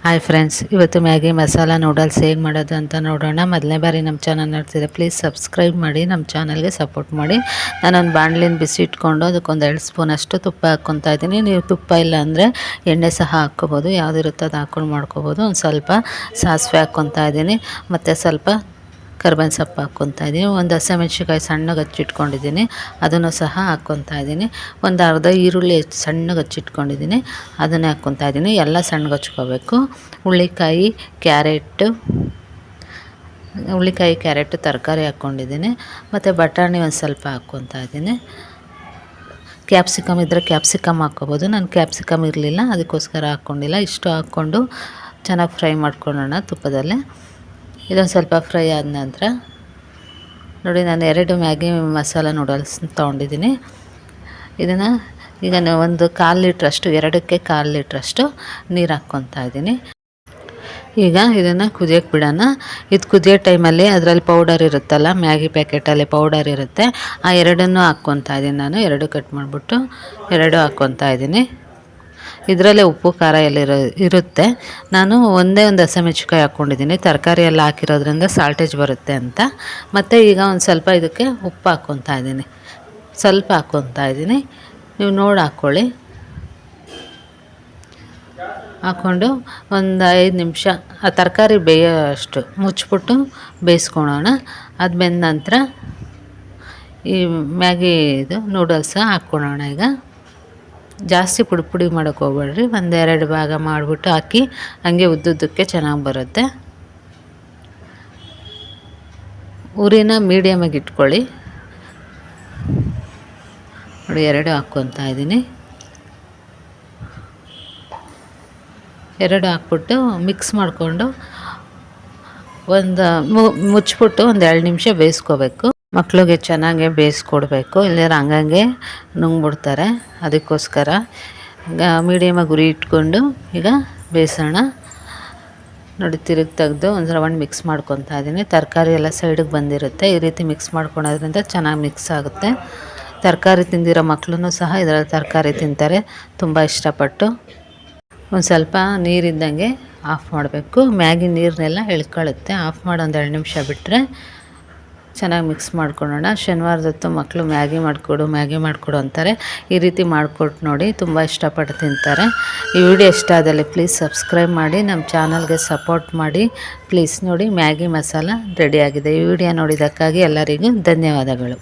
Hi friends, ಇವತ್ತು Maggi masala noodles ಹೇಗೆ ಮಾಡೋದು ಅಂತ ನೋಡೋಣ. ಮೊದಲನೇ ಬಾರಿ ನಮ್ಮ ಚಾನಲ್ ನೋಡ್ತಿದ್ದೆ, ಪ್ಲೀಸ್ ಸಬ್ಸ್ಕ್ರೈಬ್ ಮಾಡಿ, ನಮ್ಮ ಚಾನಲ್ಗೆ ಸಪೋರ್ಟ್ ಮಾಡಿ. ನಾನೊಂದು ಬಾಣಲಿನ ಬಿಸಿ ಇಟ್ಕೊಂಡು ಅದಕ್ಕೊಂದು 2 ಸ್ಪೂನಷ್ಟು ತುಪ್ಪ ಹಾಕ್ಕೊತಾ ಇದ್ದೀನಿ. ನೀವು ತುಪ್ಪ ಇಲ್ಲ ಅಂದರೆ ಎಣ್ಣೆ ಸಹ ಹಾಕ್ಕೋಬೋದು, ಯಾವುದಿರುತ್ತೋ ಅದು ಹಾಕ್ಕೊಂಡು ಮಾಡ್ಕೋಬೋದು. ಒಂದು ಸ್ವಲ್ಪ ಸಾಸಿವೆ ಹಾಕ್ಕೊತಾ ಇದ್ದೀನಿ, ಮತ್ತು ಸ್ವಲ್ಪ ಕರ್ಬೇವಿನ ಸೊಪ್ಪು ಹಾಕ್ಕೊತಾ ಇದ್ದೀನಿ. ಒಂದು ಹಸಿಮೆಣ್ಸಿಕಾಯಿ ಸಣ್ಣಗೆ ಹಚ್ಚಿಟ್ಕೊಂಡಿದ್ದೀನಿ, ಅದನ್ನು ಸಹ ಹಾಕ್ಕೊತಾ ಇದ್ದೀನಿ. ಒಂದು ಅರ್ಧ ಈರುಳ್ಳಿ ಸಣ್ಣಗೆ ಹಚ್ಚಿಟ್ಕೊಂಡಿದ್ದೀನಿ, ಅದನ್ನೇ ಹಾಕ್ಕೊತಾ ಇದ್ದೀನಿ. ಎಲ್ಲ ಸಣ್ಣಗೆ ಹಚ್ಕೋಬೇಕು. ಹುಳ್ಳಿಕಾಯಿ ಕ್ಯಾರೆಟು ತರಕಾರಿ ಹಾಕ್ಕೊಂಡಿದ್ದೀನಿ, ಮತ್ತು ಬಟಾಣಿ ಒಂದು ಸ್ವಲ್ಪ ಹಾಕ್ಕೊತಾ ಇದ್ದೀನಿ. ಕ್ಯಾಪ್ಸಿಕಮ್ ಇದ್ದರೆ ಕ್ಯಾಪ್ಸಿಕಮ್ ಹಾಕ್ಕೋಬೋದು. ನಾನು ಕ್ಯಾಪ್ಸಿಕಮ್ ಇರಲಿಲ್ಲ, ಅದಕ್ಕೋಸ್ಕರ ಹಾಕ್ಕೊಂಡಿಲ್ಲ. ಇಷ್ಟು ಹಾಕ್ಕೊಂಡು ಚೆನ್ನಾಗಿ ಫ್ರೈ ಮಾಡ್ಕೊಳ್ಳೋಣ ತುಪ್ಪದಲ್ಲೇ. ಇದೊಂದು ಸ್ವಲ್ಪ ಫ್ರೈ ಆದ ನಂತರ ನೋಡಿ, ನಾನು 2 ಮ್ಯಾಗಿ ಮಸಾಲ ನೂಡಲ್ಸ್ ತೊಗೊಂಡಿದ್ದೀನಿ. ಇದನ್ನು ಈಗ ಒಂದು 1/4 ಲೀಟ್ರಷ್ಟು, 2ಕ್ಕೆ 1/4 ಲೀಟ್ರಷ್ಟು ನೀರು ಹಾಕ್ಕೊತಾ ಇದ್ದೀನಿ. ಈಗ ಇದನ್ನು ಕುದಿಯೋಕ್ಕೆ ಬಿಡೋಣ. ಇದು ಕುದಿಯೋ ಟೈಮಲ್ಲಿ ಅದರಲ್ಲಿ ಪೌಡರ್ ಇರುತ್ತಲ್ಲ, ಮ್ಯಾಗಿ ಪ್ಯಾಕೆಟಲ್ಲಿ ಪೌಡರ್ ಇರುತ್ತೆ, ಆ 2ನ್ನೂ ಹಾಕ್ಕೊತಾ ಇದ್ದೀನಿ. ನಾನು 2 ಕಟ್ ಮಾಡಿಬಿಟ್ಟು 2 ಹಾಕ್ಕೊತಾ ಇದ್ದೀನಿ. ಇದರಲ್ಲೇ ಉಪ್ಪು ಖಾರ ಎಲ್ಲ ಇರುತ್ತೆ. ನಾನು ಒಂದು ಹಸಿಮೆಣ್ಸಿಕಾಯಿ ಹಾಕ್ಕೊಂಡಿದ್ದೀನಿ, ತರಕಾರಿ ಎಲ್ಲ ಹಾಕಿರೋದ್ರಿಂದ ಸಾಲ್ಟೇಜ್ ಬರುತ್ತೆ ಅಂತ. ಮತ್ತು ಈಗ ಒಂದು ಸ್ವಲ್ಪ ಇದಕ್ಕೆ ಉಪ್ಪು ಹಾಕ್ಕೊತಾ ಇದ್ದೀನಿ, ಸ್ವಲ್ಪ ಹಾಕ್ಕೊತಾ ಇದ್ದೀನಿ. ನೀವು ನೋಡಿ ಹಾಕ್ಕೊಳ್ಳಿ. ಹಾಕ್ಕೊಂಡು ಒಂದು 5 ನಿಮಿಷ ಆ ತರಕಾರಿ ಬೇಯೋ ಅಷ್ಟು ಮುಚ್ಚಿಬಿಟ್ಟು ಬೇಯಿಸ್ಕೊಳೋಣ. ಅದು ಬೆಂದ ನಂತರ ಈ ಮ್ಯಾಗಿ ನೂಡಲ್ಸ ಹಾಕ್ಕೊಳೋಣ. ಈಗ ಜಾಸ್ತಿ ಪುಡಿ ಮಾಡೋಕ್ಕೆ ಹೋಗ್ಬೇಡ್ರಿ, 1-2 ಭಾಗ ಮಾಡಿಬಿಟ್ಟು ಹಾಕಿ, ಹಂಗೆ ಉದ್ದುದ್ದಕ್ಕೆ ಚೆನ್ನಾಗಿ ಬರುತ್ತೆ. ಉರಿನ ಮೀಡಿಯಮಾಗಿ ಇಟ್ಕೊಳ್ಳಿ. ನೋಡಿ, 2 ಹಾಕ್ಕೊತಾ ಇದ್ದೀನಿ. 2 ಹಾಕ್ಬಿಟ್ಟು ಮಿಕ್ಸ್ ಮಾಡಿಕೊಂಡು ಮುಚ್ಚಿಬಿಟ್ಟು ಒಂದು 2 ನಿಮಿಷ ಬೇಯಿಸ್ಕೋಬೇಕು. ಮಕ್ಕಳಿಗೆ ಚೆನ್ನಾಗೆ ಬೇಯಿಸ್ಕೊಡ್ಬೇಕು, ಇಲ್ಲದ್ರೆ ಹಂಗಂಗೆ ನುಂಗ್ಬಿಡ್ತಾರೆ. ಅದಕ್ಕೋಸ್ಕರ ಈಗ ಮೀಡಿಯಮಾಗಿ ಉರಿ ಇಟ್ಕೊಂಡು ಈಗ ಬೇಯಿಸೋಣ. ನೋಡಿ, ತಿರುಗಿ ತೆಗೆದು ಒಂದು ರೌಂಡ್ ಮಿಕ್ಸ್ ಮಾಡ್ಕೊತಾ ಇದ್ದೀನಿ. ತರಕಾರಿ ಎಲ್ಲ ಸೈಡಿಗೆ ಬಂದಿರುತ್ತೆ, ಈ ರೀತಿ ಮಿಕ್ಸ್ ಮಾಡ್ಕೊಳೋದ್ರಿಂದ ಚೆನ್ನಾಗಿ ಮಿಕ್ಸ್ ಆಗುತ್ತೆ. ತರಕಾರಿ ತಿಂದಿರೋ ಮಕ್ಕಳೂ ಸಹ ಇದರಲ್ಲಿ ತರಕಾರಿ ತಿಂತಾರೆ ತುಂಬ ಇಷ್ಟಪಟ್ಟು. ಒಂದು ಸ್ವಲ್ಪ ನೀರಿದ್ದಂಗೆ ಆಫ್ ಮಾಡಬೇಕು. ಮ್ಯಾಗಿ ನೀರನ್ನೆಲ್ಲ ಎಳ್ಕೊಳ್ಳುತ್ತೆ. ಆಫ್ ಮಾಡಿ ಒಂದು 2 ನಿಮಿಷ ಬಿಟ್ಟರೆ ಚೆನ್ನಾಗಿ ಮಿಕ್ಸ್ ಮಾಡ್ಕೊಳ್ಳೋಣ. ಶನಿವಾರದೊತ್ತು ಮಕ್ಕಳು ಮ್ಯಾಗಿ ಮಾಡಿಕೊಡು ಅಂತಾರೆ. ಈ ರೀತಿ ಮಾಡಿಕೊಟ್ಟು ನೋಡಿ, ತುಂಬ ಇಷ್ಟಪಟ್ಟು ತಿಂತಾರೆ. ಈ ವಿಡಿಯೋ ಇಷ್ಟ ಆದಲ್ಲಿ ಪ್ಲೀಸ್ ಸಬ್ಸ್ಕ್ರೈಬ್ ಮಾಡಿ, ನಮ್ಮ ಚಾನಲ್ಗೆ ಸಪೋರ್ಟ್ ಮಾಡಿ ಪ್ಲೀಸ್. ನೋಡಿ, ಮ್ಯಾಗಿ ಮಸಾಲ ರೆಡಿಯಾಗಿದೆ. ಈ ವಿಡಿಯೋ ನೋಡಿದ್ದಕ್ಕಾಗಿ ಎಲ್ಲರಿಗೂ ಧನ್ಯವಾದಗಳು.